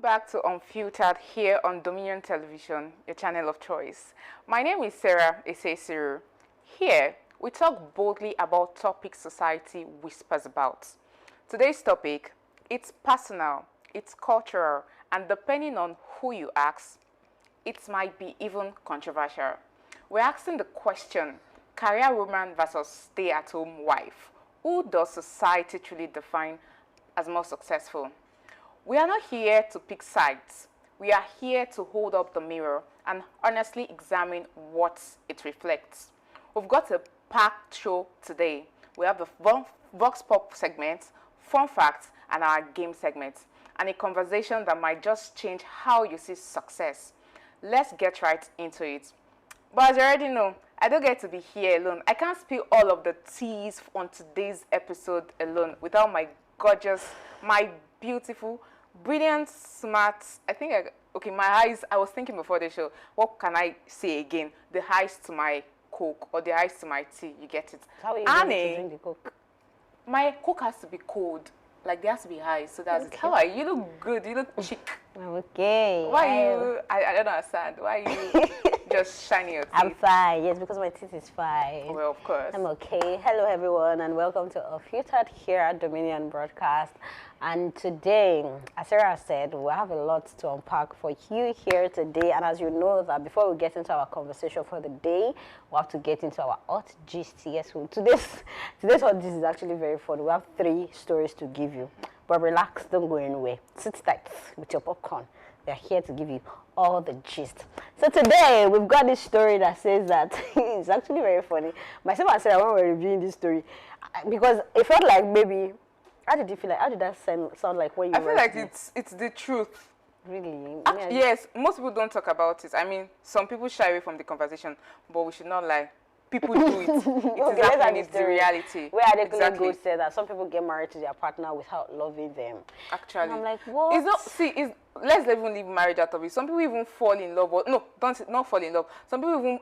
back to Unfiltered here on Dominion Television, your channel of choice. My name is Sarah Esesiru. Here, we talk boldly about topics society whispers about. Today's topic, it's personal, it's cultural, and depending on who you ask, it might be even controversial. We're asking the question, career woman versus stay-at-home wife. Who does society truly define as more successful? We are not here to pick sides. We are here to hold up the mirror and honestly examine what it reflects. We've got a packed show today. We have the Vox Pop segment, fun facts, and our game segment, and a conversation that might just change how you see success. Let's get right into it. But as you already know, I don't get to be here alone. I can't spill all of the teas on today's episode alone without my gorgeous, my beautiful, brilliant, smart, my eyes, I was thinking before the show, what can I say again? The eyes to my Coke or the eyes to my tea, you get it. How are you going to drink the Coke? My Coke has to be cold. Like, there has to be high, so that's okay. It. How are you? You look good, you look chic. I'm okay. Why are you, I don't understand, why are you just shining your teeth? I'm fine, yes, because my teeth is fine. Well, of course. I'm okay. Hello, everyone, and welcome to Unfiltered here at Dominion Broadcast. And today, as Sarah said, we have a lot to unpack for you here today. And as you know, that before we get into our conversation for the day, we have to get into our hot gist. Yes, today's hot gist is actually very fun. We have 3 stories to give you. But relax, don't go anywhere. Sit tight with your popcorn. We are here to give you all the gist. So today, we've got this story that says that it's actually very funny. Myself and Sarah, when we were reviewing this story, because it felt like maybe, how did you feel like? How did that sound like when you were? I feel like it's the truth. Really? Yes, most people don't talk about it. I mean, some people shy away from the conversation, but we should not lie. People do it. Okay, it's the reality. Where Adekunle Gold said that some people get married to their partner without loving them. Actually. And I'm like, what? It's not, let's even leave marriage out of it. Some people even fall in love, or not fall in love. Some people even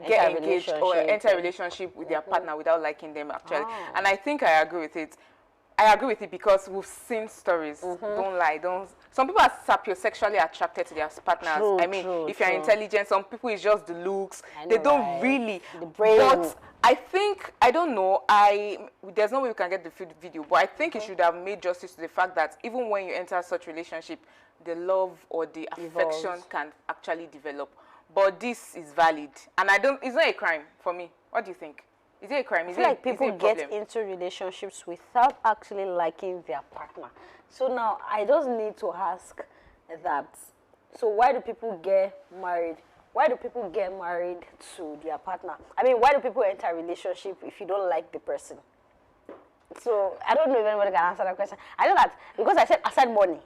get engaged or enter a relationship with their partner without liking them, actually. Oh. And I think I agree with it. I agree with it because we've seen stories. Don't lie. Some people are sapiosexually attracted to their partners. If you're intelligent, some people it's just the looks. They don't really. The brain. But I think, I don't know, there's no way we can get the video, but I think it should have made justice to the fact that even when you enter such relationship, the love or the affection can actually develop. But this is valid. And it's not a crime for me. What do you think? Is it a crime? I feel like people get into relationships without actually liking their partner. So now, I just need to ask that, so why do people get married? Why do people get married to their partner? I mean, why do people enter a relationship if you don't like the person? So, I don't know if anybody can answer that question. I know that, because I said aside money,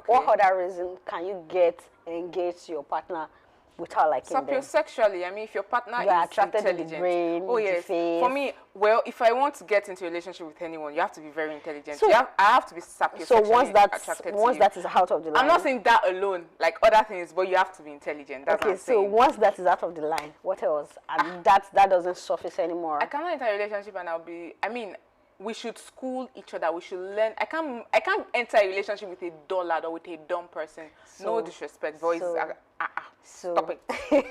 what other reason can you get engaged to your partner without liking them? Sapiosexually, I mean, if your partner is intelligent. To the brain, oh yes. For me, well, if I want to get into a relationship with anyone, you have to be very intelligent. So, I have to be sapiosexually attracted to you. Once that is out of the line. I'm not saying that alone, like other things, but you have to be intelligent. That's what I'm saying. So once that is out of the line, what else? And that doesn't surface anymore. I cannot enter a relationship and we should school each other. We should learn. I can't enter a relationship with a dullard or with a dumb person. No disrespect, boys. Stop it.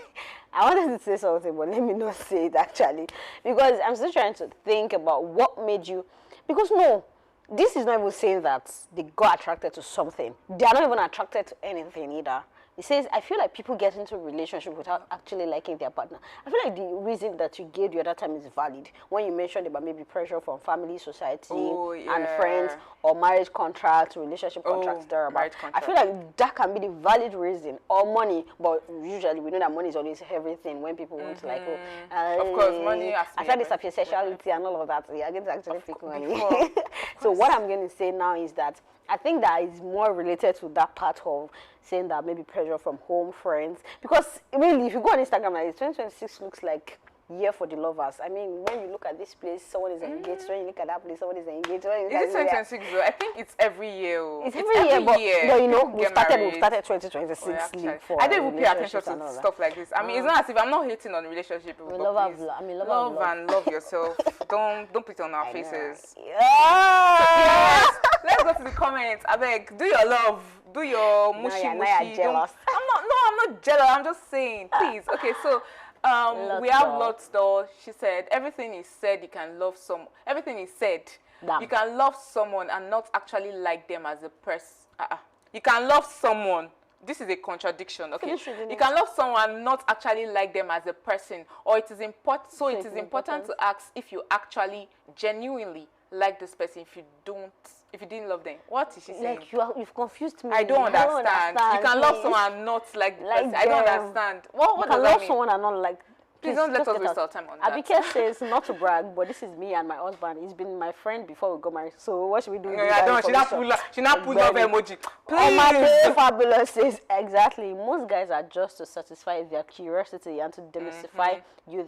I wanted to say something, but let me not say it actually, because I'm still trying to think about what made you. Because no, this is not even saying that they got attracted to something. They are not even attracted to anything either. It says, I feel like people get into a relationship without actually liking their partner. I feel like the reason that you gave the other time is valid. When you mentioned about maybe pressure from family, society, and friends, or marriage contracts, relationship contracts, I feel like that can be the valid reason. Or money, but usually we know that money is always everything when people want to like, of course, money. Aside the sapiosexuality and all of that, we are going to actually pick money. So what I'm going to say now is that I think that is more related to that part of saying that maybe pressure from home, friends. Because really, if you go on Instagram, like 2026 looks like year for the lovers. I mean, when you look at this place, someone is engaged. When you look at that place, someone is engaged. Is it 2026 though? I think it's every year. It's every year, but you know, we started 2026. I don't even pay attention to stuff like this. I mean, it's not as if I'm not hating on relationship. Love and love yourself. Don't put it on our faces. Yes. Let's go to the comments. I beg, do your love. do your No, mushy you're mushy. jealous. I'm not jealous. I'm just saying, please. Okay, so we have lots though. She said everything is said. You can love some. Everything is said. Damn. You can love someone and not actually like them as a person. You can love someone. This is a contradiction. Okay, you can love someone and not actually like them as a person, or it is important. So it is important to ask if you actually genuinely like this person. If you didn't love them, what is she saying? Like you've confused me. I don't understand. You can love someone and not like the person. I don't understand. What does that mean? You can love someone and not like. Please don't let us waste our time on that. Abike says, not to brag, but this is me and my husband. He's been my friend before we got married. So what should we do? I don't. She not pull up emoji. Oh, my day, fabulous says exactly. Most guys are just to satisfy their curiosity and to demystify you.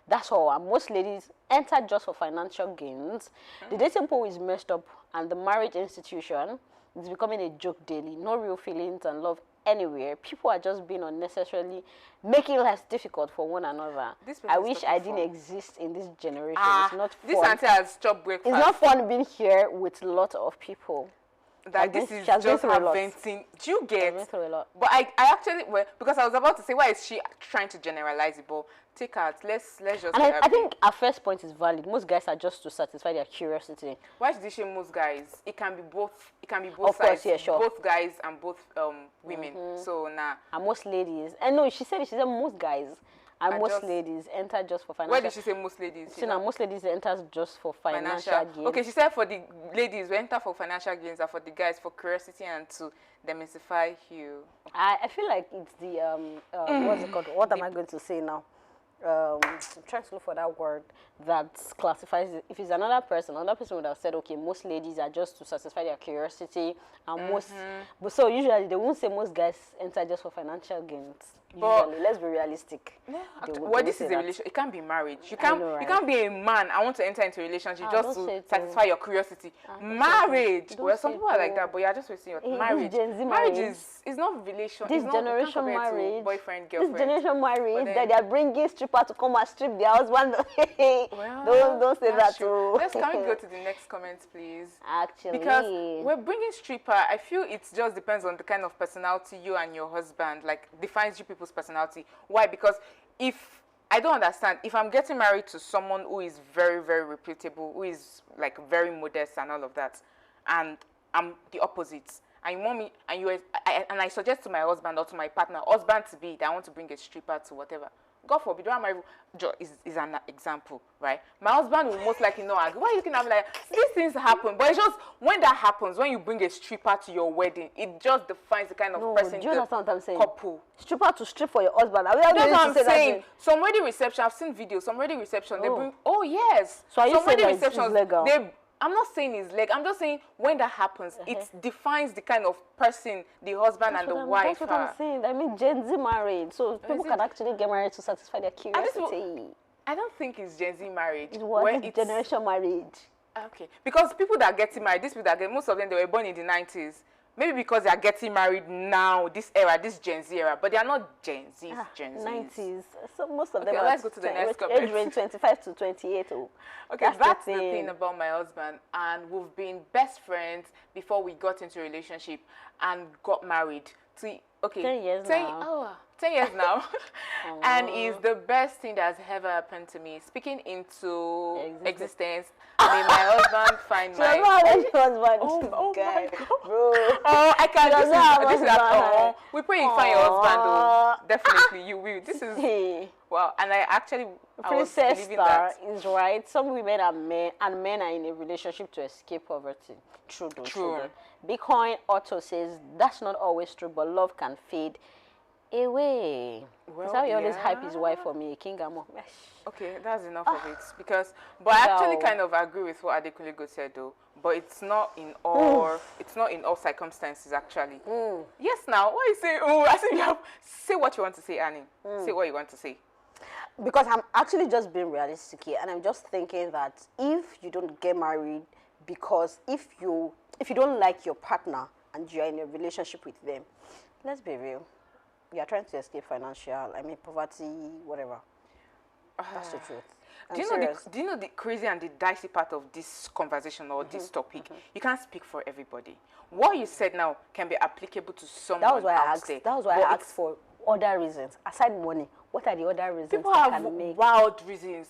That's all. And most ladies enter just for financial gains. The dating pool is messed up, and the marriage institution is becoming a joke daily. No real feelings and love anywhere. People are just being unnecessarily making life difficult for one another. I wish I didn't exist in this generation. It's not fun. This auntie has chopped breakfast. It's not fun being here with a lot of people. That this is just her venting. Do you get? Been through a lot. But I actually, well, because I was about to say, why is she trying to generalize it? But take out. Let's just. And I think our first point is valid. Most guys are just to satisfy their curiosity. Why did she say most guys? It can be both. It can be both of course, sides. Yeah, sure. Both guys and both women. So nah. And most ladies. And no, she said most guys. And most ladies enter just for financial. Why did she say most ladies? So now most ladies enter just for financial gains. Okay, she said for the ladies we enter for financial gains, and for the guys for curiosity and to demystify you. I feel like it's the what's it called? What am I going to say now? I'm trying to look for that word that classifies it. If it's another person would have said, okay, most ladies are just to satisfy their curiosity, and but so usually they won't say most guys enter just for financial gains. Usually, let's be realistic. Well, this is a relationship. It can't be marriage. You can't be a man. I want to enter into a relationship just to satisfy your curiosity. Marriage. Well, some people are like that, but you're just wasting your marriage. Marriage is not relation. This generation marriage, boyfriend, girlfriend. This generation marriage that they are bringing stripper to come and strip their husband. Don't say that too. Can we go to the next comment, please? Actually, because we're bringing stripper, I feel it just depends on the kind of personality you and your husband defines you people's personality. Why? Because if I don't understand, if I'm getting married to someone who is very, very reputable, who is very modest and all of that, and I'm the opposite, and you want me, and I suggest to my husband or to my partner, husband to be, that I want to bring a stripper to whatever. God forbid, don't marry. Is an example, right? My husband will most likely not agree. Why you can have these things happen, but it's just when that happens, when you bring a stripper to your wedding, it just defines the kind of person. Do you understand what I'm saying? Couple. Stripper to strip for your husband. That's what I'm saying. Some wedding reception, I've seen videos. Some wedding reception, they bring. Oh yes. So are you saying that it's legal? I'm not saying it's leg. I'm just saying when that happens, it defines the kind of person the husband and the wife are. That's what I'm saying. I mean, Gen Z married, so people can actually get married to satisfy their curiosity. I don't think it's Gen Z marriage. It's generation marriage. Okay, because people that are getting married, most of them, they were born in the 90s. Maybe because they are getting married now, this era, this Gen Z era, but they are not Gen Zs, Gen Zs. 90s. So most of them are let's go to the next comment. Age range 25 to 28. Okay, that's the thing about my husband. And we've been best friends before we got into a relationship and got married. 10 years now. 10 years now. And it's the best thing that has ever happened to me. Speaking into existence, I mean, my husband find my husband. Oh God. My God. Bro. Oh, I can't. This is that. We pray you find your husband, though. Definitely, you will. This is wow. And Princess Star is right. Some women are men, and men are in a relationship to escape poverty. True. Bitcoin Auto says that's not always true, but love can fade away. That's how he always hype his wife for me, King Amo. Okay, that's enough of it. But I actually kind of agree with what Adekunle said, though. But it's not in all. It's not in all circumstances, actually. Yes. Now, why you say? Oh, I think you have. Say what you want to say, Annie. Say what you want to say. Because I'm actually just being realistic here, and I'm just thinking that if you don't get married, because if you don't like your partner and you're in a relationship with them, let's be real, you are trying to escape poverty, whatever. That's the truth. Do you know the crazy and the dicey part of this conversation or this topic? You can't speak for everybody. What you said now can be applicable to someone That was why out I asked. there. That was why I asked for other reasons aside money. What are the other reasons People that have can make? wild reasons,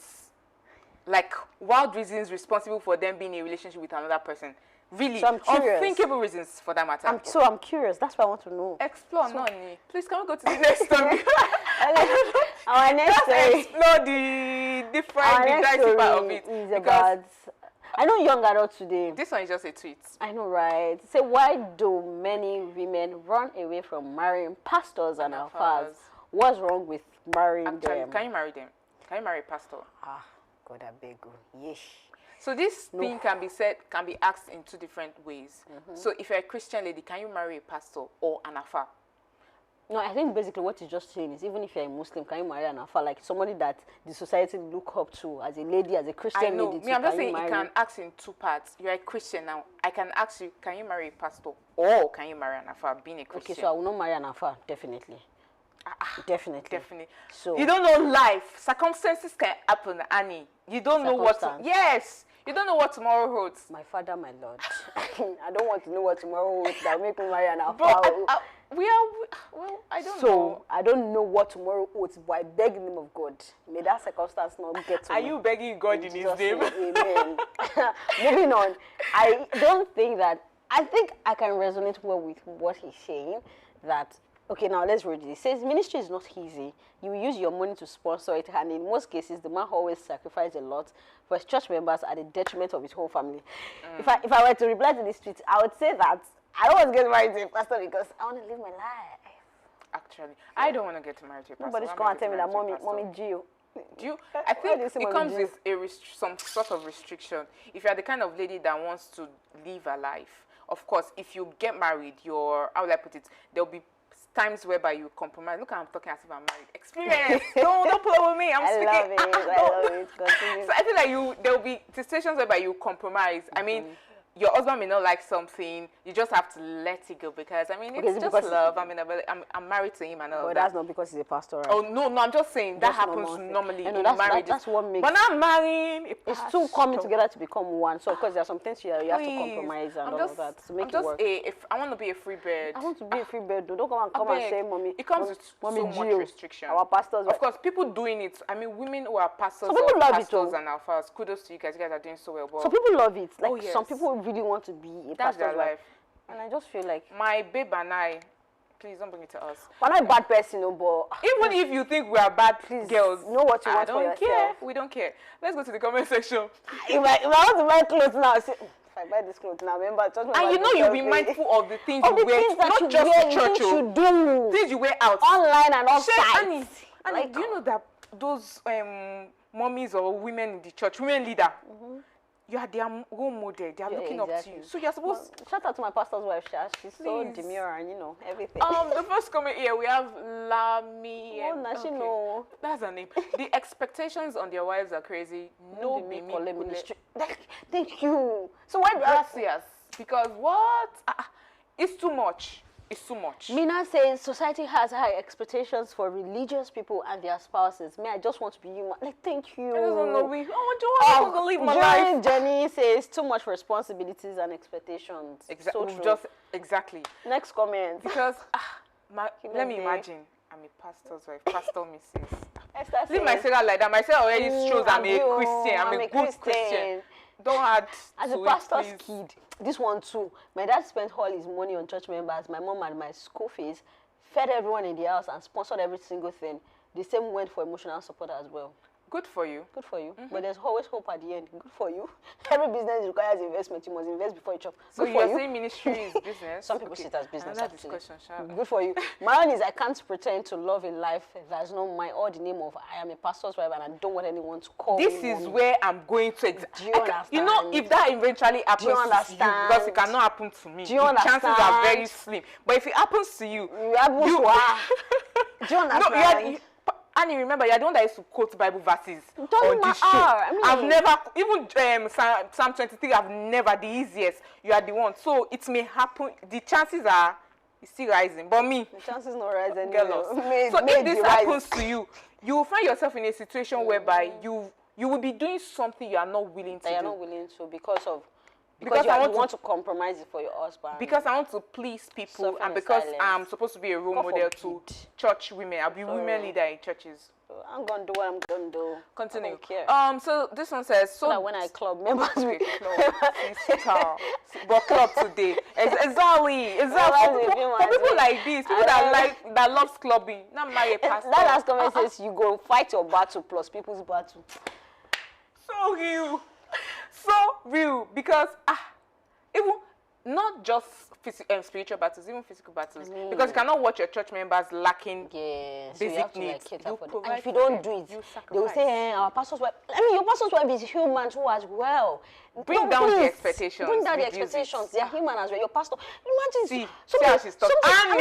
like wild reasons responsible for them being in a relationship with another person. Really, So I'm curious. unthinkable reasons for that matter. I'm curious. That's what I want to know. Explore, Noni. Please, can we go to the next story? Our next story. Explore the different, Our the next dicey story part of it. is Because about. I know young adults today. this one is just a tweet. I know, right? Say, why do many women run away from marrying pastors and alphas? alphas. What's wrong with marrying Actually, them? can you marry them? Can you marry a pastor? Ah, God, I beg you. Yes. So this thing can be said, can be asked in two different ways. So if you're a Christian lady, can you marry a pastor or an alpha? No, I think basically what you're just saying is even if you're a Muslim, can you marry an alpha? Like somebody that the society look up to as a lady, as a Christian I know. lady. Me, I'm just can you saying marry? it can ask in two parts. You're a Christian now. I can ask you, can you marry a pastor or can you marry an alpha being a Christian? Okay, so I will not marry an alpha, definitely. Definitely. Definitely. So You don't know life. Circumstances can happen, Annie. You don't know what. Circumstance. Yes. You don't know what tomorrow holds. my father, my lord. I don't want to know what tomorrow holds that will make me marry an alpha. But well, I don't know. So I don't know what tomorrow holds, but I beg in the name of God, may that circumstance not get to Are me. you begging God in His Jesus' name? Amen. Moving on. I don't think that. I think I can resonate well with what he's saying. That okay, now let's read it. It says ministry is not easy. You use your money to sponsor it, and in most cases, the man always sacrifices a lot for his church members at the detriment of his whole family. If I were to reply to this tweet, I would say that I don't want to get married to a pastor because I want to live my life. Actually, I don't want to get married to a pastor. Nobody's I'm going not to tell me that getting married to a mommy pastor. Gio. Do you? I think it comes with some sort of restriction. If you are the kind of lady that wants to live a life, of course, if you get married, how will I put it? There'll be times whereby you compromise. Look, I'm talking as if I'm married. Experience. don't play with me. I'm speaking. I love it. Continue. So I feel like there'll be situations whereby you compromise. I mean, your husband may not like something. You just have to let it go because I mean it's just love. I mean, I'm married to him and all But that. that's not because he's a pastor. Right? Oh no, I'm just saying that Just happens normal. normally I know, in that's marriages. what makes. But not marrying a It's pastor. two coming together to become one. So of course there are some things you have to Please. compromise and I'm all just, of that to make I'm it just work. I want to be a free bird. I want to be a free bird. Don't come and Abeg, say, mommy. it comes with mommy so much Gio, restriction. Our pastors. Of course, people doing it. I mean, women who are pastors Some people or love it, pastors oh. and alphas. Kudos to you guys. You guys are doing so well. But Some people love it. Like Oh, yes. some people really want to be a that's their pastor's wife. life. And I just feel like My babe and I, please don't bring it to us. we're not a bad person, no, but Even if you think we are bad girls, know what you I want for don't care. yourself. We don't care. Let's go to the comment section. if I want to buy clothes now, I say, if I buy this clothes now, remember, And you know you'll be mindful of the things of you the wear, things that not you just wear, to church, things you do things you wear out. online and Shey, Annie, offsite. Annie, do you know that those mommies or women in the church, women leader, you are their role model. They are Yeah, looking up to exactly. you. So you're supposed. Shout out to my pastor's wife, Sha. She's so Please. demure and everything. The first comment here we have Lami. Oh, now she know. That's her name. The expectations on their wives are crazy. No, They be make me. Kole Kule. ministry. Thank you. So why do I Gracias. Because what? It's too much. It's too much. Mina says society has high expectations for religious people and their spouses. Me, I just want to be human. Like, thank you. I just don't know. I want to live my life. Jenny says too much responsibilities and expectations. So true. Exactly. Next comment. Because let me day. imagine. I'm a pastor's wife, pastor Mrs. Esther Leave my says, Sarah like that. My Sarah already shows I'm a you. Christian. I'm a good Christian. Don't add As to a it, pastor's please. kid, this one too. My dad spent all his money on church members. My mom and my school fees, fed everyone in the house, and sponsored every single thing. The same went for emotional support as well. Good for you. Good for you. But there's always hope at the end. Good for you. Every business requires investment. You must invest before you chop. So Good for you're you. saying ministry is business? Some people see it as business. Another Actually. discussion, shall we? Good for you. My own is I can't pretend to love a life that's not mine or the name of I am a pastor's wife and I don't want anyone to call This me is mommy. where I'm going to. Do you You know, understand? if that eventually happens to you, understand? because it cannot happen to me, Do you the chances are understand? very slim. But if it happens to you, You have you- Do you understand? Annie, remember, you're the one that used to quote Bible verses Doesn't on this matter. show. I mean- I've never, even Psalm 23, I've never, the easiest. You are the one. So it may happen. The chances are it's still rising. But me, The chances not rising. get lost. So if this happens to you, you will find yourself in a situation whereby you will be doing something you are not willing to that do. you're not willing to because Because you want to compromise it for your husband. Because I want to please people, Suffer and in because silence. I'm supposed to be a role God model to forbid. church women. I'll be women leader in churches. I'm gonna do what I'm gonna do. Continue. I don't care. So this one says So that when I club members, okay, club, sister, but club today. Exactly. For people like this, people that loves clubbing, not marry a pastor. That last comment says you go fight your battle plus people's battle. So real, because even not just spiritual battles, even physical battles, because you cannot watch your church members lacking basic needs. And if you don't do it, they will say, our pastor's wife. I mean, your pastor's wife is human too as well. Bring down the expectations. Bring down the expectations. They are human as well. Your pastor, imagine. See how she's talking. I'm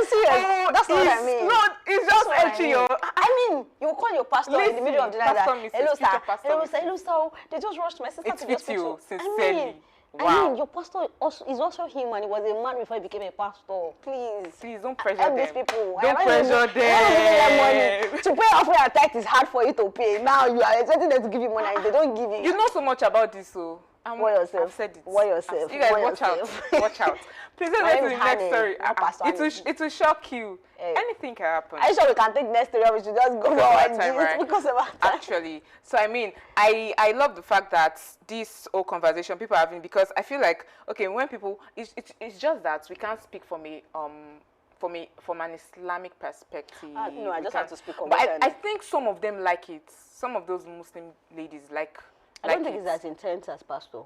serious. That's not what I mean. No, it's just entry. I mean, you call your pastor in the middle of the night. Hello, sir. Hello, sir. They just rushed my sister to the hospital. Sincerely. Wow. I mean, your pastor is also human. He was a man before he became a pastor. Please don't pressure them. These people. Don't pressure them. To pay off your tax is hard for you to pay. Now you are expecting them to give you money and they don't give you. You know so much about this, so What yourself? I've said it. What yourself? You guys watch out. Watch out. Please let's go to the next story. It will shock you. Anything can happen. Are you sure we can take next story? We should just go forward. Right? Because of our time. Actually, so I mean, I love the fact that this whole conversation people are having, because I feel like, okay, when people, it's just that we can't speak from an Islamic perspective. No, I just have to speak on. But I think some of them like it. Some of those Muslim ladies like. I don't think it's as intense as pastor.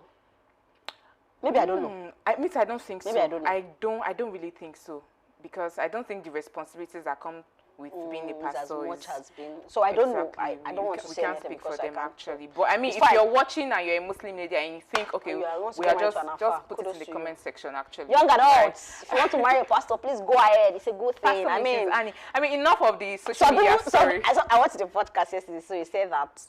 Maybe I don't know. I don't think so. Maybe I don't know. I don't really think so, because I don't think the responsibilities that come with being a pastor as much has been. So I don't know. I don't want to say anything. We can't speak for them actually. But I mean, it's if fine. you're watching and you're a Muslim lady and you think, okay, we are just put it in the comment section actually. Young adults, if you want to marry a pastor, please go ahead. It's a good thing. I mean, enough of the social media story. I watched the podcast yesterday, so you said that.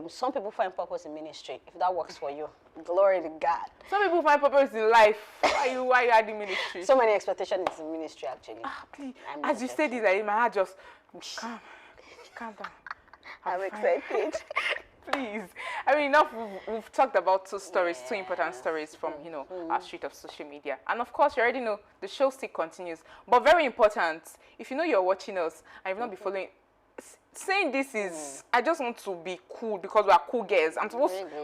Some people find purpose in ministry. If that works for you, glory to God. Some people find purpose in life. Why are you adding ministry? So many expectations in ministry, actually. Please. As you said this, like, my heart just calm down. I'm excited. Please. I mean, enough. We've talked about two important stories from our street of social media, and of course, you already know the show still continues. But very important, if you know you're watching us and you've not been following. Saying this is, I just want to be cool because we are cool girls.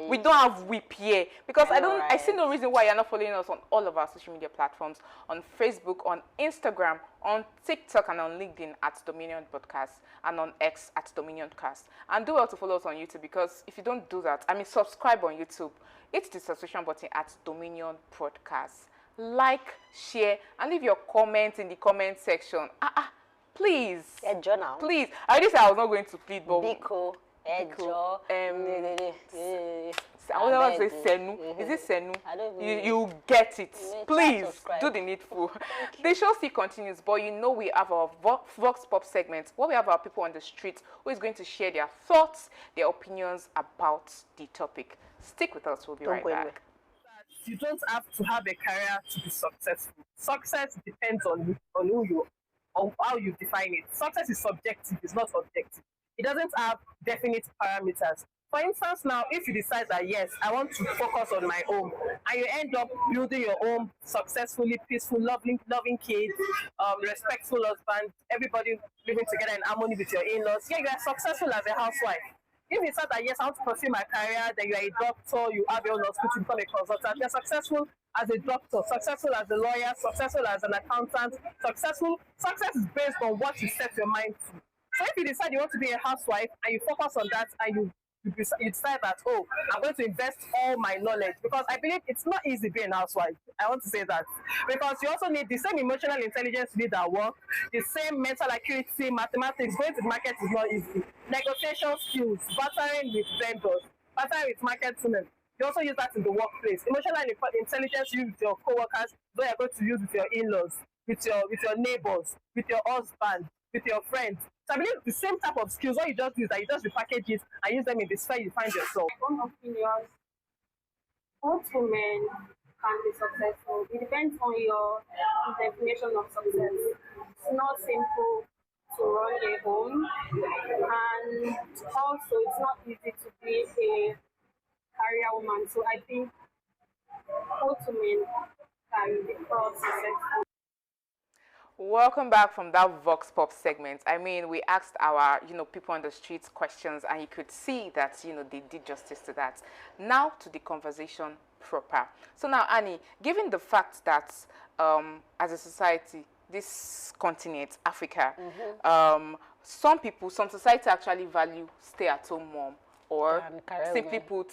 We don't have whip here because I see no reason why you're not following us on all of our social media platforms, on Facebook, on Instagram, on TikTok, and on LinkedIn at Dominion Podcast, and on X at Dominion Cast. And do well to follow us on YouTube, because if you don't do that, subscribe on YouTube. Hit the subscription button at Dominion Podcast. Like, share, and leave your comments in the comment section. Please. Journal. Please. I already said I was not going to plead, but Biko. I want to say Senu. Is it Senu? I don't know. You get it. Please do the needful. The show still continues, but we have our Vox Pop segment where we have our people on the street who is going to share their thoughts, their opinions about the topic. Stick with us. We'll be right back. You don't have to have a career to be successful. Success depends on who you are. Of how you define it. Success is subjective, it's not objective. It doesn't have definite parameters. For instance, now, if you decide that, yes, I want to focus on my own, and you end up building your own successfully, peaceful, loving kids, respectful husband, everybody living together in harmony with your in-laws, you are successful as a housewife. If you decide that, yes, I want to pursue my career, then you are a doctor, you have your own hospital, you become a consultant, you're successful as a doctor, successful as a lawyer, successful as an accountant, success is based on what you set your mind to. So if you decide you want to be a housewife and you focus on that and you decide that, I'm going to invest all my knowledge, because I believe it's not easy being a housewife. I want to say that. Because you also need the same emotional intelligence you need at work, the same mental acuity, mathematics. Going to the market is not easy. Negotiation skills, bartering with vendors, bartering with market women. You also use that in the workplace. Emotional intelligence you use with your co-workers, though you're going to use with your in-laws, with your neighbors, with your husband, with your friends. So I believe the same type of skills, what you just do is that you just repackage it and use them in the sphere you find yourself. My own opinions, both women can be successful. It depends on your definition of success. It's not simple to run a home, and also it's not easy to be a career woman. So I think both women can be called successful. Welcome back from that Vox Pop segment. I mean, we asked our, people on the streets questions, and you could see that, they did justice to that. Now to the conversation proper. So now, Annie, given the fact that as a society, this continent, Africa, some society actually value stay-at-home mom, or simply put,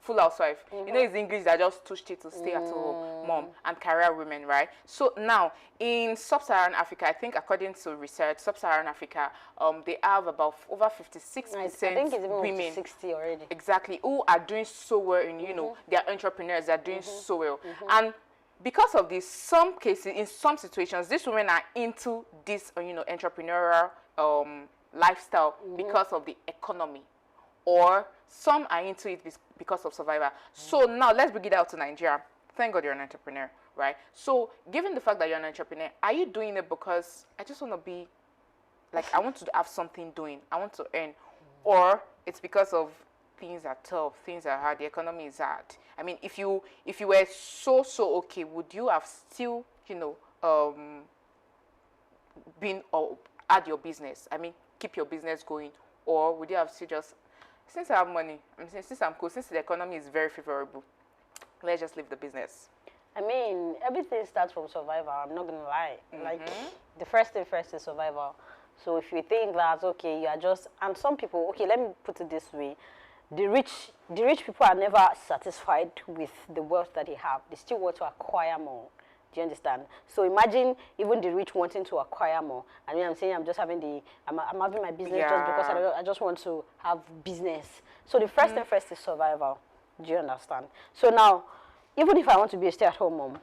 full housewife. It's English that just touched it to stay at home mom and career women, right? So now in sub-Saharan Africa, I think according to research, sub-Saharan Africa, they have about over 56% I think it's even women, 60 already. exactly, who are doing so well in, they're entrepreneurs, they're doing so well. And because of this, some cases, in some situations, these women are into this, entrepreneurial lifestyle because of the economy, or some are into it because of survival. So now let's bring it out to Nigeria. Thank God you're an entrepreneur, right? So given the fact that you're an entrepreneur, are you doing it because I just want to be, like, I want to have something doing, I want to earn, or it's because of things are tough, things are hard, the economy is hard? I mean, if you were so okay, would you have still, been or add your business? I mean, keep your business going, or would you have still just, since I have money, since I'm cool, since the economy is very favorable, let's just leave the business? I mean, everything starts from survival. I'm not gonna lie. Like, the first thing first is survival. So if you think that, okay, you are just, and some people, okay, let me put it this way: the rich people are never satisfied with the wealth that they have. They still want to acquire more. Do you understand? So imagine even the rich wanting to acquire more. I mean, I'm saying I'm just having I'm having my business just because I just want to have business. So the first thing first is survival. Do you understand? So now, even if I want to be a stay-at-home mom,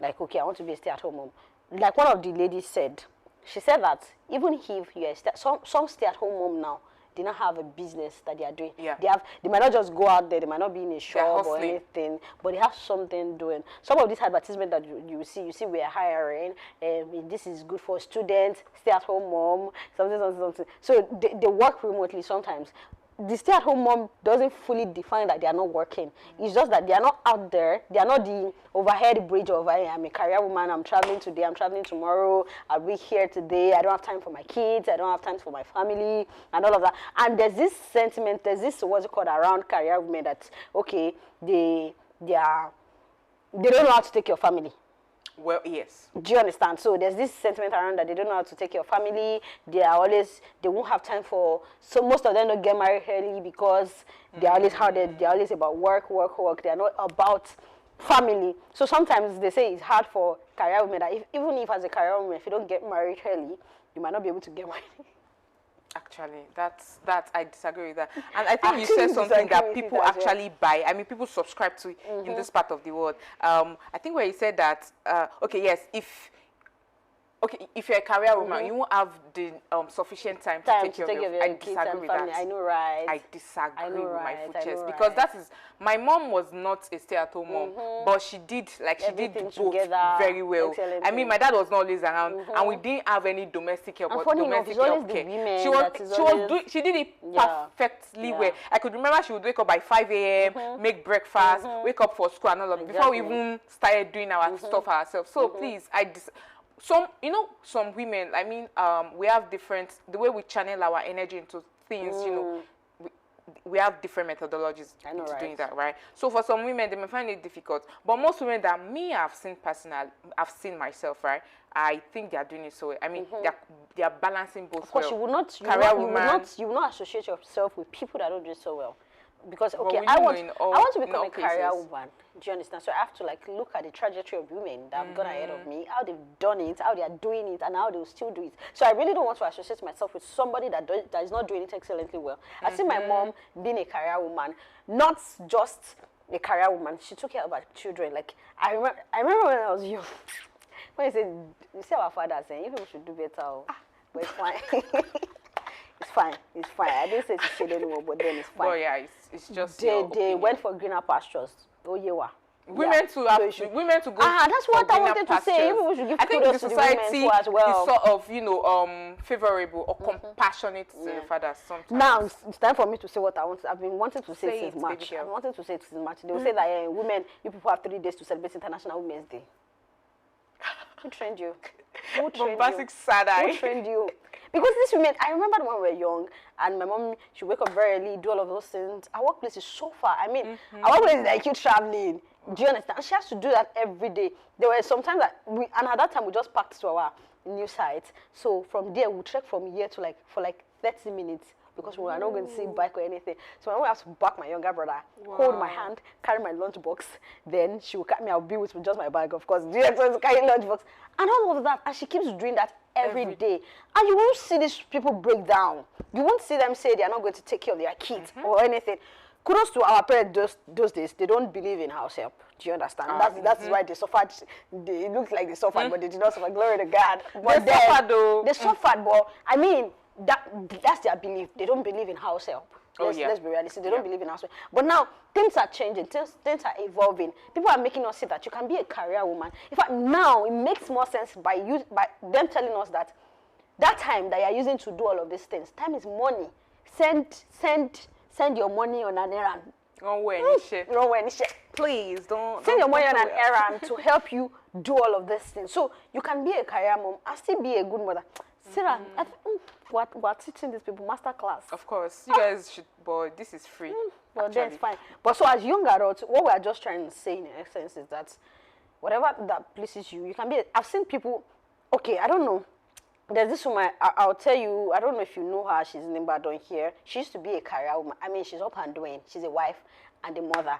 like, okay, I want to be a stay-at-home mom, like one of the ladies said, she said that even if you're some stay-at-home mom now, they don't have a business that they are doing. Yeah. They might not just go out there, they might not be in a shop or anything, but they have something doing. Some of these advertisements that you see we are hiring, this is good for students, stay-at-home mom, something. So they work remotely sometimes. The stay-at-home mom doesn't fully define that they are not working. It's just that they are not out there. They are not the overhead bridge of, I'm a career woman, I'm traveling today, I'm traveling tomorrow, I'll be here today, I don't have time for my kids, I don't have time for my family, and all of that. And there's this sentiment, there's this, what's it called, around career women that, okay, they don't know how to take care of family. Well, yes. Do you understand? So there's this sentiment around that they don't know how to take care of family. They won't have time for, so most of them don't get married early because they're always about work. They're not about family. So sometimes they say it's hard for career women that even if as a career woman, if you don't get married early, you might not be able to get married. Actually, that's I disagree with that. And I think you said something that people actually buy. I mean, people subscribe to in this part of the world. I think where you said that, okay, yes, if you're a career woman, you won't have the sufficient time to take care of your kids and family. I know, right? I disagree with my full chest, because that is, my mom was not a stay-at-home mom, but she did both very well. I mean, my dad was not always around, and we didn't have any domestic help or domestic help care. She did it perfectly well. I could remember she would wake up by 5 a.m., make breakfast, wake up for school and all of that, before we even started doing our stuff ourselves. So please, some women, I mean, we have different, the way we channel our energy into things, we have different methodologies into doing that, right? So for some women, they may find it difficult, but most women that I've seen personally, I've seen myself, right? I think they are doing it so well. I mean, they are balancing both. Of course, you will not associate yourself with people that don't do so well. Because, okay, I want to become a career woman. Do you understand? So I have to, like, look at the trajectory of women that have gone ahead of me, how they've done it, how they are doing it, and how they'll still do it. So I really don't want to associate myself with somebody that is not doing it excellently well. I see my mom being a career woman, not just a career woman. She took care of her children. Like, I remember when I was young, when you said, you see our father saying, you people should do better. But it's fine. It's fine. I didn't say to say anymore, but then it's fine. Oh yeah, it's just they went for greener pastures. Oh yeah. women to have women to go. That's what I wanted to say. Even we should give kudos to the women too as well. Is sort of favorable or compassionate to the fathers sometimes. Now it's time for me to say what I want. I've been wanting to say since March. I've wanted to say it since March. They will say that women, you people have 3 days to celebrate International Women's Day. Who trained you? Who trained you? Who trained you? Because these women, I remember when we were young, and my mom, she wake up very early, do all of those things. Our workplace is so far. I mean, our workplace is like you traveling. Do you understand? And she has to do that every day. There were some times that and at that time we just packed to our new site. So from there, we trek from here to for 30 minutes. Because we are not going to see bike or anything. So when we have to back my younger brother, hold my hand, carry my lunchbox, then she will carry me, I'll be with just my bag, of course. Direct to carry lunchbox. And all of that. And she keeps doing that every day. And you won't see these people break down. You won't see them say they are not going to take care of their kids or anything. Kudos to our parents those days. They don't believe in house help. Do you understand? That's why they suffered. It looks like they suffered, but they did not suffer. Glory to God. But they suffered though. They suffered, but I mean, that's their belief. They don't believe in house help. Let's be realistic. They don't believe in house help. But now things are changing. Things are evolving. People are making us see that you can be a career woman. In fact, now it makes more sense by them telling us that time that you're using to do all of these things. Time is money. Send your money on an errand. Please don't. Send your money on an errand to help you do all of these things. So you can be a career mom and still be a good mother. Sarah, we're teaching these people master class. Of course, you guys should, but this is free. But that's fine. But so as young adults, what we are just trying to say in essence is that whatever that pleases you, you can be. I've seen people. Okay, I don't know. There's this woman. I'll tell you. I don't know if you know her. She's in Ibadan here. She used to be a career woman. I mean, she's up and doing. She's a wife and a mother.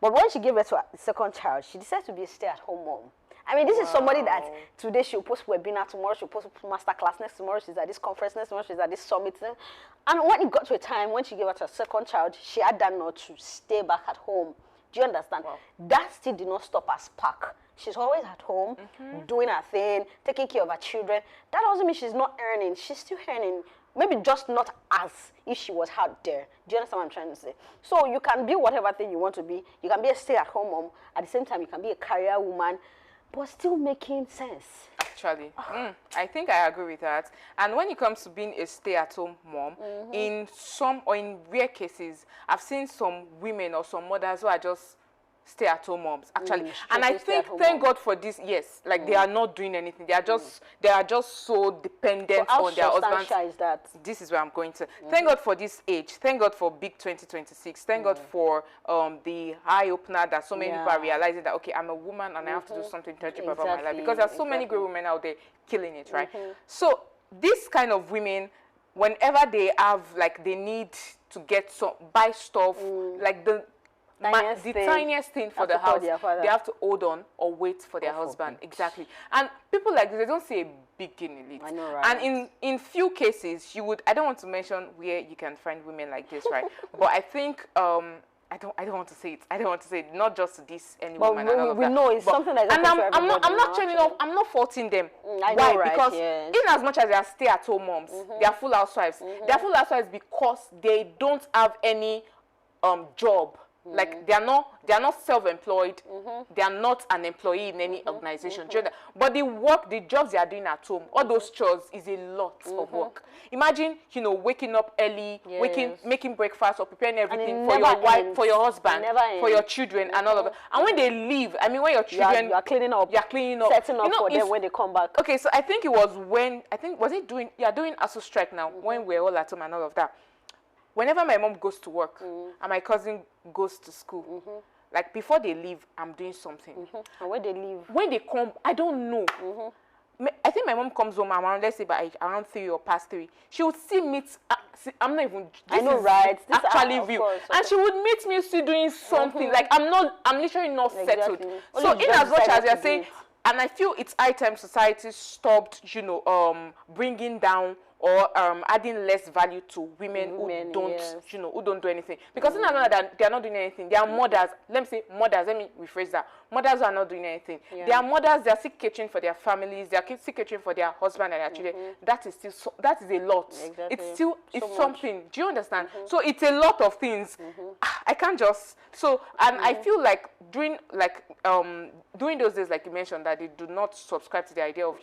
But when she gave birth to her second child, she decided to be a stay-at-home mom. I mean, this is somebody that today she'll post webinar, tomorrow she'll post master class, next tomorrow she's at this conference, next tomorrow she's at this summit. And when it got to a time when she gave birth to her second child, she had that not to stay back at home. Do you understand? Wow. That still did not stop her spark. She's always at home, doing her thing, taking care of her children. That doesn't mean she's not earning. She's still earning. Maybe just not as if she was out there. Do you understand what I'm trying to say? So you can be whatever thing you want to be. You can be a stay-at-home mom. At the same time, you can be a career woman, but still making sense. Actually, I think I agree with that. And when it comes to being a stay-at-home mom, in some or in rare cases, I've seen some women or some mothers who are just stay-at-home moms, actually. And I think, thank God for this, yes, like they are not doing anything. They are just so dependent on their husbands. Is that? This is where I'm going to. Thank God for this age. Thank God for Big 2026. Thank God for the eye-opener that so many people are realizing that, okay, I'm a woman and I have to do something tangible about my life. Because there's so many great women out there killing it, right? So this kind of women, whenever they have, like, they need to buy stuff, like the tiniest thing for the house, they have to hold on or wait for their husband. Exactly. And people like this, they don't see a big gain in it. I know, right? And in few cases, I don't want to mention where you can find women like this, right? But I think I don't want to say it. I don't want to say it. Not just this any woman. But we know it's something like that. And I'm not turning off. I'm not faulting them. I know, why? Right? Because yes. in as much as they are stay-at-home moms, they are full housewives. They are full housewives because they don't have any job. Like they are not self-employed. They are not an employee in any organization. But the jobs they are doing at home, all those chores is a lot of work. Imagine, waking up early, making breakfast or preparing everything for your wife, for your husband, for your children, and all of that. And when they leave, I mean, when your children, you are cleaning up, setting up for them when they come back. Okay, so I think it was doing ASU strike now when we're all at home and all of that. Whenever my mom goes to work and my cousin goes to school, like before they leave, I'm doing something. And when they leave? When they come, I don't know. I think my mom comes home around, let's say by around 3 or past 3. She would see me. I'm not even. I know, right? This actually real. Course, and she would meet me still doing something. Like I'm literally not settled. So in as much as you're saying, and I feel it's high time society stopped, bringing down or adding less value to women, Women, who don't, yes. who don't do anything. Because in another that they are not doing anything. They are mothers. Let me say mothers. Let me rephrase that. Mothers who are not doing anything. Yeah. They are mothers. They are still catering for their families. They are still catering for their husband and their children. That is still that is a lot. Exactly. It's still So something. Do you understand? So it's a lot of things. I can't just I feel like during those days, like you mentioned, that they do not subscribe to the idea of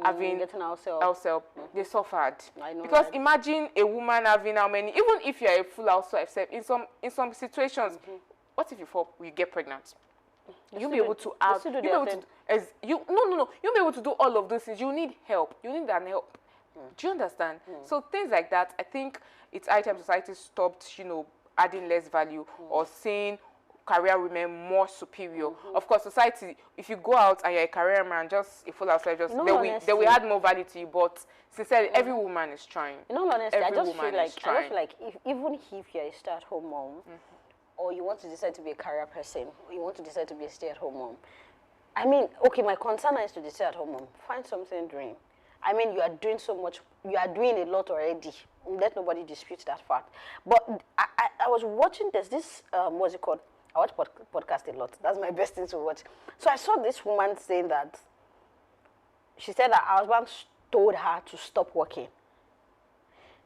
having getting house help. They suffered. I know Because that. imagine a woman having how many, even if you're a full housewife, in some situations, what if you get pregnant? You'll be able to have, still do you'll be their able to, as you no, you'll be able to do all of those things. You need help. You need an help. Do you understand? So things like that, I think it's high time society stopped, adding less value or saying career women more superior. Of course, society, if you go out and you're a career man, just a full housewife, just they will add more value to you. But sincerely, every woman is trying. In all honesty, I Every just woman feel like is trying. even if you're a stay-at-home mom, or you want to decide to be a career person, or you want to decide to be a stay-at-home mom, I mean, okay, my concern is to the stay-at-home mom. Find something doing. I mean, you are doing so much. You are doing a lot already. Let nobody dispute that fact. But I was watching this what's it called? I watch podcast a lot. That's my best thing to watch. So I saw this woman saying that she said that her husband told her to stop working.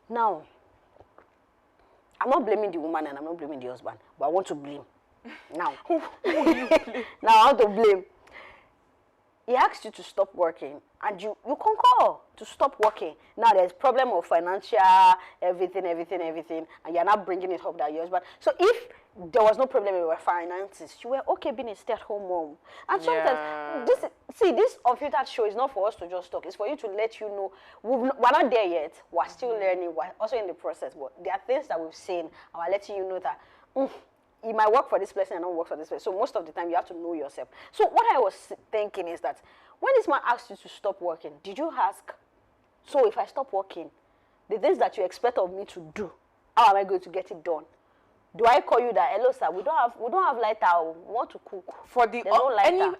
Now, I'm not blaming the woman and I'm not blaming the husband, but I want to blame. Now, Who do you blame? now I want to blame. He asked you to stop working, and you concur to stop working. Now there's problem of financial, everything, and you're not bringing it up that your husband. So if there was no problem with your finances, you were okay being a stay-at-home mom. And sometimes, this Unfiltered show is not for us to just talk. It's for you to let you know, we're not there yet. We're still learning. We're also in the process. But there are things that we've seen, and we're letting you know that, it might work for this person and not work for this person. So most of the time, you have to know yourself. So what I was thinking is that when this man asked you to stop working, did you ask, so if I stop working, the things that you expect of me to do, how am I going to get it done? Do I call you that, hello sir, we don't have lighter, we want to cook. For the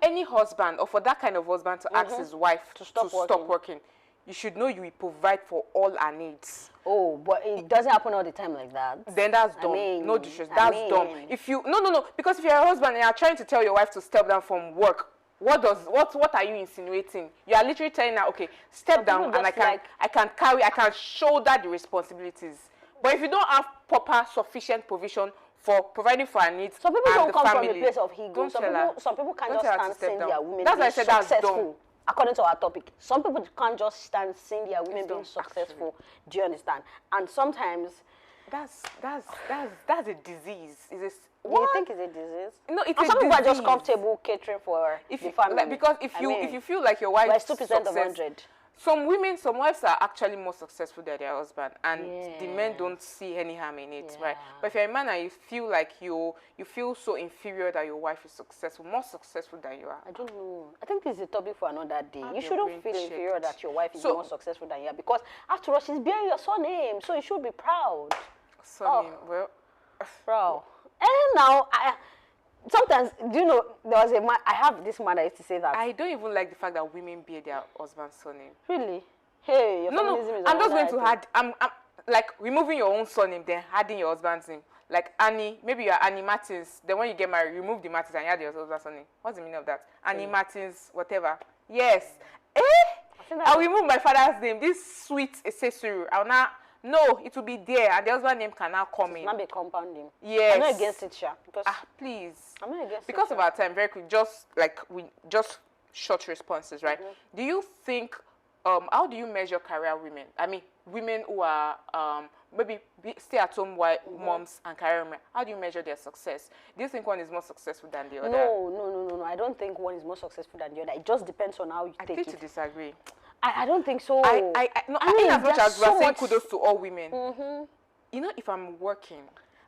any husband, or for that kind of husband to ask his wife to stop working, you should know you will provide for all her needs. Oh, but it doesn't happen all the time like that. Then that's dumb. No disrespect. That's dumb. If you no, because if you're a husband and you're trying to tell your wife to step down from work, what are you insinuating? You are literally telling her, okay, step down, and I can shoulder the responsibilities. But if you don't have proper sufficient provision for providing for her needs, some people and don't the come family, from a place of ego. Some people can't just stand seeing their women that's why I being said that's successful. dumb. According to our topic, some people can't just stand seeing their women being successful. Do you understand? And sometimes that's a disease. Is this? Do you think it's a disease? No, it's and a some people are just disease. comfortable catering for the family. Because if you feel like your wife we're is 2% of success, 100. some wives are actually more successful than their husband, and the men don't see any harm in it, right? But if you're a man and you feel like you feel so inferior that your wife is successful, more successful than you are. I don't know. I think this is a topic for another day. Have You your shouldn't brain feel checked. inferior that your wife is more successful than you are, because after all, she's bearing your surname, so you should be proud. Well, Bro. And now, sometimes, do you know, there was a man, I have this man that used to say that. I don't even like the fact that women bear their husband's surname. Really? Hey, your feminism is I'm just going to another add, I'm like removing your own surname, then adding your husband's name. Like Annie, maybe you're Annie Martins, then when you get married, remove the Martins and add your husband's surname. What's the meaning of that? Annie Martins, whatever. Yes. I'll remove my father's name, this sweet accessory. No, it will be there, and the husband's name can now come in. Not be compound name. Yes. I'm not against it, Sha. Please. I'm not against because it. of our time, very quick, just short responses, right? Do you think, how do you measure career women? I mean, women who are maybe stay-at-home moms and career women, how do you measure their success? Do you think one is more successful than the other? No. I don't think one is more successful than the other. It just depends on how you take it. I think to disagree. I don't think so. I mean, as much as we're saying kudos to all women, Mm-hmm. If I'm working,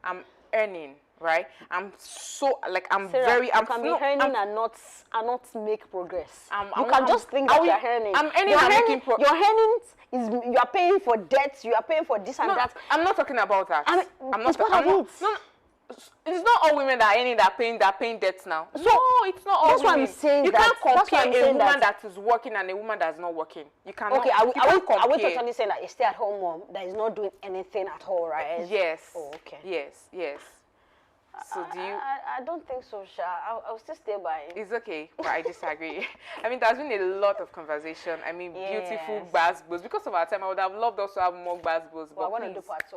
I'm earning, right? I'm so I'm Sarah, very. You can be earning and not make progress. You can just think that you're earning. I'm earning and making progress. Your earnings is you are paying for debts. You are paying for this and that. I'm not talking about that. I'm not. No, it's not all women that are earning that paying debts now. So, No, it's not all that's what women. I'm saying. You That's can't what compare I'm a saying woman that- that is working and a woman that's not working. You cannot. Okay, are we, you are, we, can't are we compare. totally saying that a stay-at-home mom that is not doing anything at all, right? Yes. Oh, okay. Yes. So do you? I don't think so, Sha. I'll still stay by it. It's okay, but I disagree. I mean, there's been a lot of conversation. I mean, beautiful Yes. basketballs. Because of our time, I would have loved also to have more basketballs. Well, I But want to do please, part 2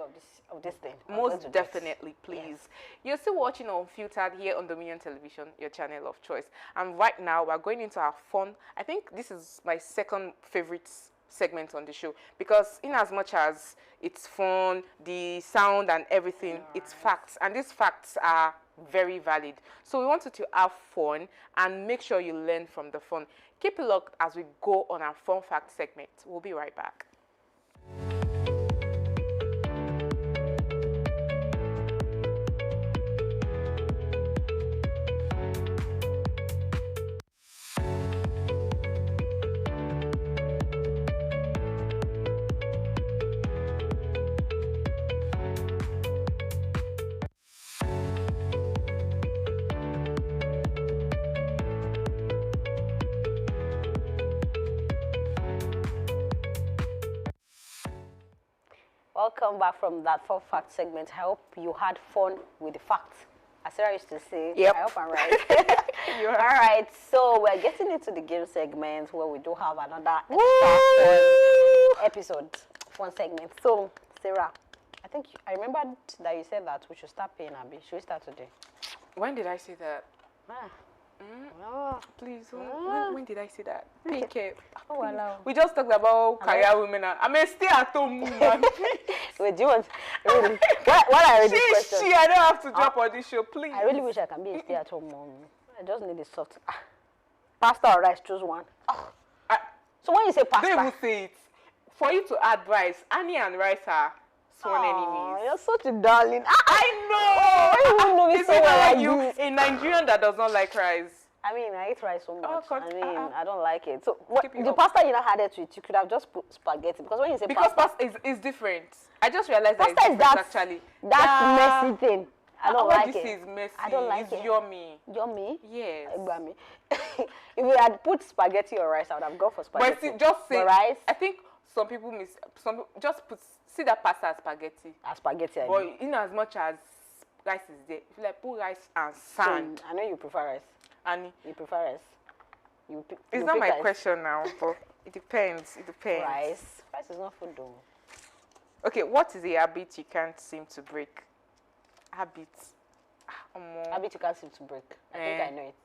of this thing. I'm going to do most it. definitely, please. You're still watching Unfiltered here on Dominion Television, your channel of choice. And right now, we're going into our fun. I think this is my second favorite segment on the show because in as much as it's fun, the sound and everything, it's facts. And these facts are very valid. So we want you to have fun and make sure you learn from the fun. Keep it locked as we go on our fun fact segment. We'll be right back. Welcome back from that fun fact segment. I hope you had fun with the facts. As Sarah used to say, Yep. I hope I'm right. All right, so we're getting into the game segment where we do have another extra fun episode, fun segment. So, Sarah, I remembered that you said that we should start paying Abby. Should we start today? When did I say that? Oh, Please, when did I say that? Take care. oh, wow. We just talked about career women. I'm a stay-at-home woman. Wait, do you want really? What I read this question? I don't have to drop on this show, please. I really wish I can be a stay-at-home mom. I just need a sort. Pasta or rice, choose one. So when you say pasta, They will say it. For you to advise, Annie and Rice are sworn enemies. You're such a darling. I know. You know me Is so it not well like like you, this. a Nigerian that does not like rice? I mean, I eat rice so much. God, I don't like it. So what, Keep it the up. pasta you not added to it, you could have just put spaghetti. Because when you say Because pasta, pasta is different. I just realized that pasta it's is different that actually. that messy thing. I don't What like this it. is messy. I don't like it's it. yummy. Yummy. Yes. Yummy. If you had put spaghetti or rice, I would have gone for spaghetti. But see, just say But rice, I think some people just see that pasta as spaghetti. spaghetti. I But mean. in as much as rice is there, if you like put rice and sand, So, I know you prefer rice. and You prefer rice. it's not my question now, but it depends. It depends. Rice. Rice is not food though. Okay, what is a habit you can't seem to break? Habit. Habit you can't seem to break. I think I know it.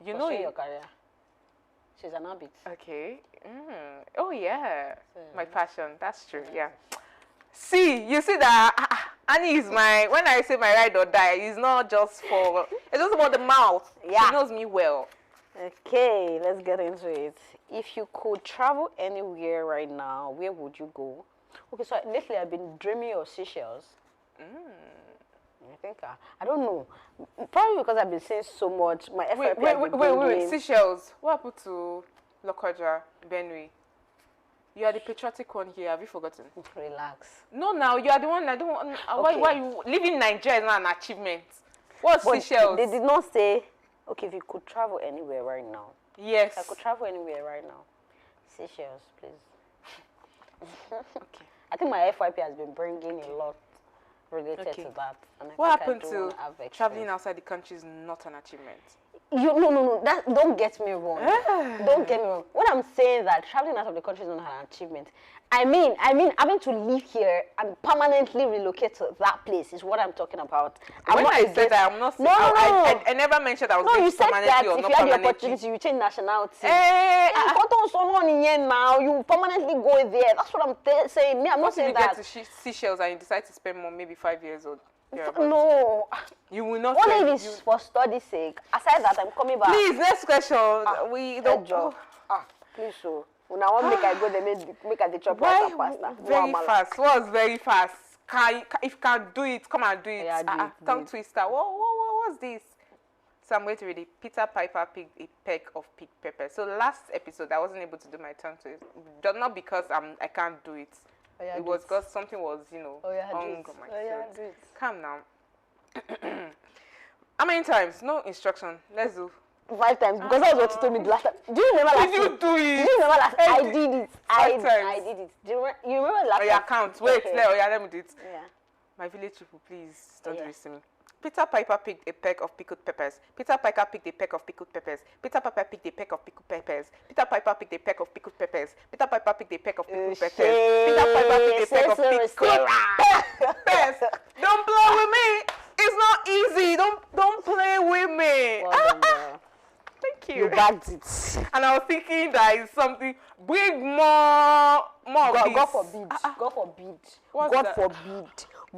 You know Pursue it. your career. She's an habit. Okay. Oh yeah, So- my passion. That's true. Yeah. See, you see that Annie is my. When I say my ride or die, it's not just for. It's just about the mouth. Yeah. She knows me well. Okay, let's get into it. If you could travel anywhere right now, where would you go? Okay, so lately I've been dreaming of Seychelles. I think I don't know. Probably because I've been saying so much. My FYP has been bringing- Seychelles. What happened to Lokoja, Benue? You are the patriotic one here. Have you forgotten? Relax. No, now you are the one. I don't want. Okay. Why you living in Nigeria is not an achievement? What's But Seychelles? they did not say, okay, if you could travel anywhere right now. Yes. If I could travel anywhere right now. Seychelles, please. Okay. I think my FYP has been bringing a lot related Okay. to that. And I What think I happened do to wanna have traveling experience. outside the country is not an achievement? No. That don't get me wrong. Don't get me wrong. When I'm saying that traveling out of the country is not an achievement, I mean having to live here and permanently relocate to that place is what I'm talking about. I'm When not I said against- that, I'm not saying. No. I never mentioned I was No, going you to said permanently that or if not you had the permanently. opportunity, you change nationality. Eh, Now you permanently go there. That's what I'm saying. Me, I'm not Once you saying get that. to Seychelles and you decide to spend more, maybe 5 years or thereabouts, No. you will not. Only spend- if it's for study's sake. Aside that, I'm coming back. Please, next question. We don't. Job. Please, so. When I want make I go there, make I the chop rice Why and pasta. very Muamala. fast? What's very fast? If you can do it, come and do it. Yeah, do it, do Tongue it. twister. What's this? So I'm going to read it. Peter Piper picked a peck of pig pepper. So last episode I wasn't able to do my tongue twist. Not because I can't do it. Oh, yeah, It do was it. because something was, Oh, yeah, do hung it. on my Oh, yeah, throat. do it. Calm now. How many times? No instruction. Let's do. 5 times because that was what you told me the last time. Do you remember last Did you week? do it? Did you remember last? I did it. 5 I times. did it. Do you remember last Oh, yeah, time? count. Wait, Okay. let me do it. Yeah. My village people, please don't do Yeah. this to me. Peter Piper picked a peck of pickled peppers. Peter Piper picked a peck of pickled peppers. Peter Piper picked a peck of pickled peppers. Peter Piper picked a peck of pickled peppers. Peter Piper picked a peck of pickled peppers. Peter Piper picked a peck of pickled peppers. Don't blow with me. It's not easy. Don't play with me. Well done, girl. Thank You you. bagged it. And I was thinking that is something big more of God, this. God forbid. God forbid. What's God that? forbid.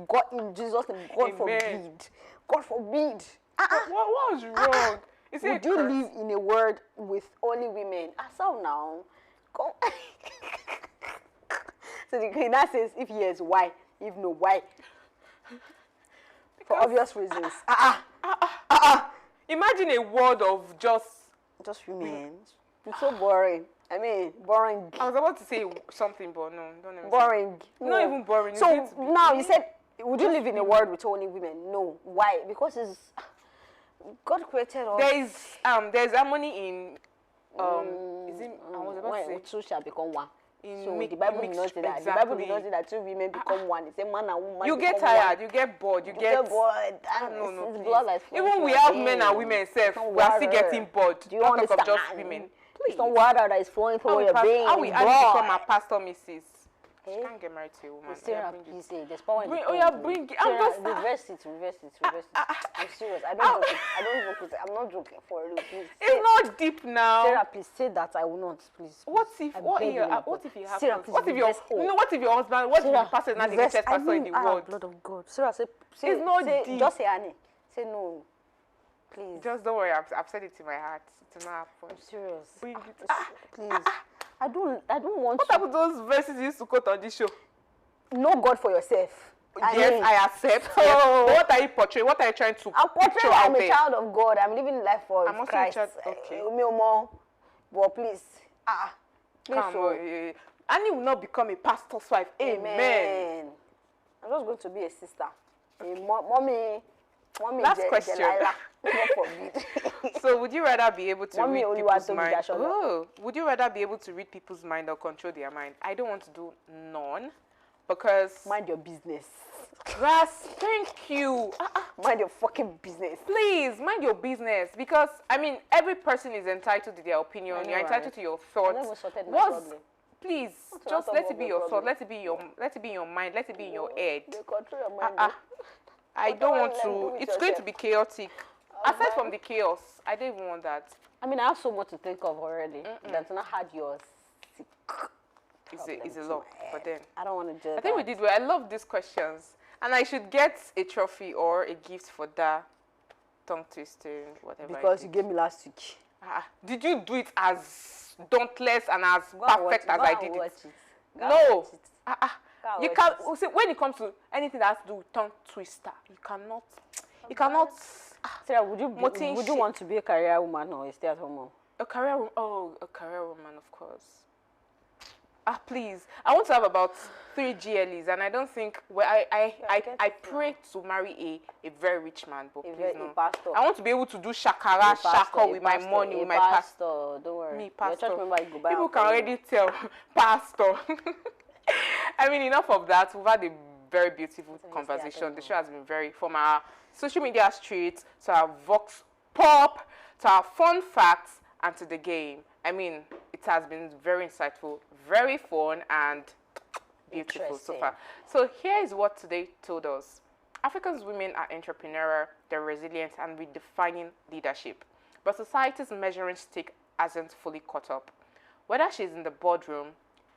God in Jesus' name. God Amen. forbid. God forbid. What was wrong? Is it Would you live in a world with only women? How now? Go. So the queen now says, if yes, why? If no, why? For obvious reasons. Imagine a world of just. Women. It's so boring. I mean, boring. I was about to say something, but no, don't even say Boring. it. Not even boring. it's So going to be- now you said, would you live in a world with only women? No. Why? Because it's God created us. there's harmony in is it? I was about to say two shall become one. in So mi- the Bible did mixed- not say that. exactly. The Bible did not say that two women become one. It said man and woman. You get become tired, one. you get bored, you You get. get bored. No, It's please. blood like flowing Even through we your have men and veins. women It's self. not We are still water. getting bored. Do you Not talk of understand? just women. It's not water that is flowing through your veins. How we it's become blood. a pastor, Mrs. She Eh? can't get married to a woman. Sarah, bring it. please say there's power in the Bring- tongue. oh, yeah, bring it. I'm Sarah, just- reverse it. I'm serious. I don't joke. I don't joke with it. I'm not joking for real. Please. It's not deep now. Sarah, please say that. I will not. Please. What please. if I what beg if you, you my what God. if you have Sarah, please what if your reverse all. what if your husband what if Sarah, the pastor is not the reverse- richest pastor in the world? Blood of God. Sarah, say It's not say, deep. just say Annie. Say no. Please. Just don't worry, I've said it in my heart. It will not happen. I'm serious. Bring it. Please. I don't want What to. happened to those verses you used to quote on this show? Know God for yourself. Yes, mean, I accept. So- Yes. But what are you portraying? What are you trying to I'm picture portraying out I'm a there? child of God. I'm living life for I'm also a Christ. child- okay. Me more. But please. Please. Come so. on, Annie will not become a pastor's wife. Amen. I'm just going to be a sister. Mommy. Last question. Delilah. God forbid. So would you rather be able to Mommy read only people's wants to be mind? Dashola. Oh, would you rather be able to read people's mind or control their mind? I don't want to do none because Mind your business. Ras, thank you. Mind your fucking business. Please mind your business because I mean every person is entitled to their opinion. I know, You're entitled right? to your I never thoughts. sorted my What's problem. please What's just the let matter it be with your my thought. problem? Let it be in your mind. Let it be in your head. They control your mind. I What don't do I want like do to. with It's going to yourself? be chaotic. Aside from the chaos, I don't even want that. I mean, I have so much to think of already. That's not had yours. It's a lot. But then I don't want to judge. I think we did well. I love these questions, and I should get a trophy or a gift for that tongue twisting, whatever. I because you did. gave me last week. Did you do it as dauntless and as Go and watch perfect it. as Go I and did watch it? it. Go and No. watch it. Go and You watch can't. it. See, when it comes to anything that has to do with tongue twister, you cannot. You cannot. Sarah, Motin would you shit. want to be a career woman or a stay-at-home mom? A career. A career woman, of course. Please. I want to have about 3 GLEs, and I don't think. Well, I pray to marry a very rich man, but please A no. pastor. I want to be able to do shakara, shako with my money, with my pastor. pastor. Don't worry. Me, Your pastor. church member is go buy People am can for you. already tell, pastor. I mean, enough of that. We've had a very beautiful conversation. The show has been very, from our social media streets to our vox pop to our fun facts and to the game. I mean, it has been very insightful, very fun, and beautiful so far. So here is what today told us. African women are entrepreneurial, they're resilient, and redefining leadership. But society's measuring stick hasn't fully caught up. Whether she's in the boardroom,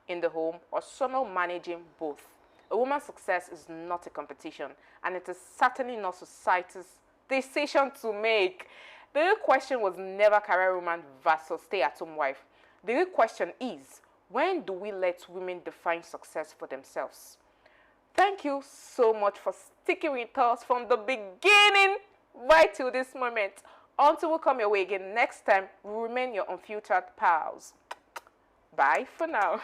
in the home, or somehow managing both, a woman's success is not a competition, and it is certainly not society's decision to make. The real question was never career woman versus stay-at-home wife. The real question is, when do we let women define success for themselves? Thank you so much for sticking with us from the beginning right till this moment. Until we come your way again next time, we remain your unfiltered pals. Bye for now.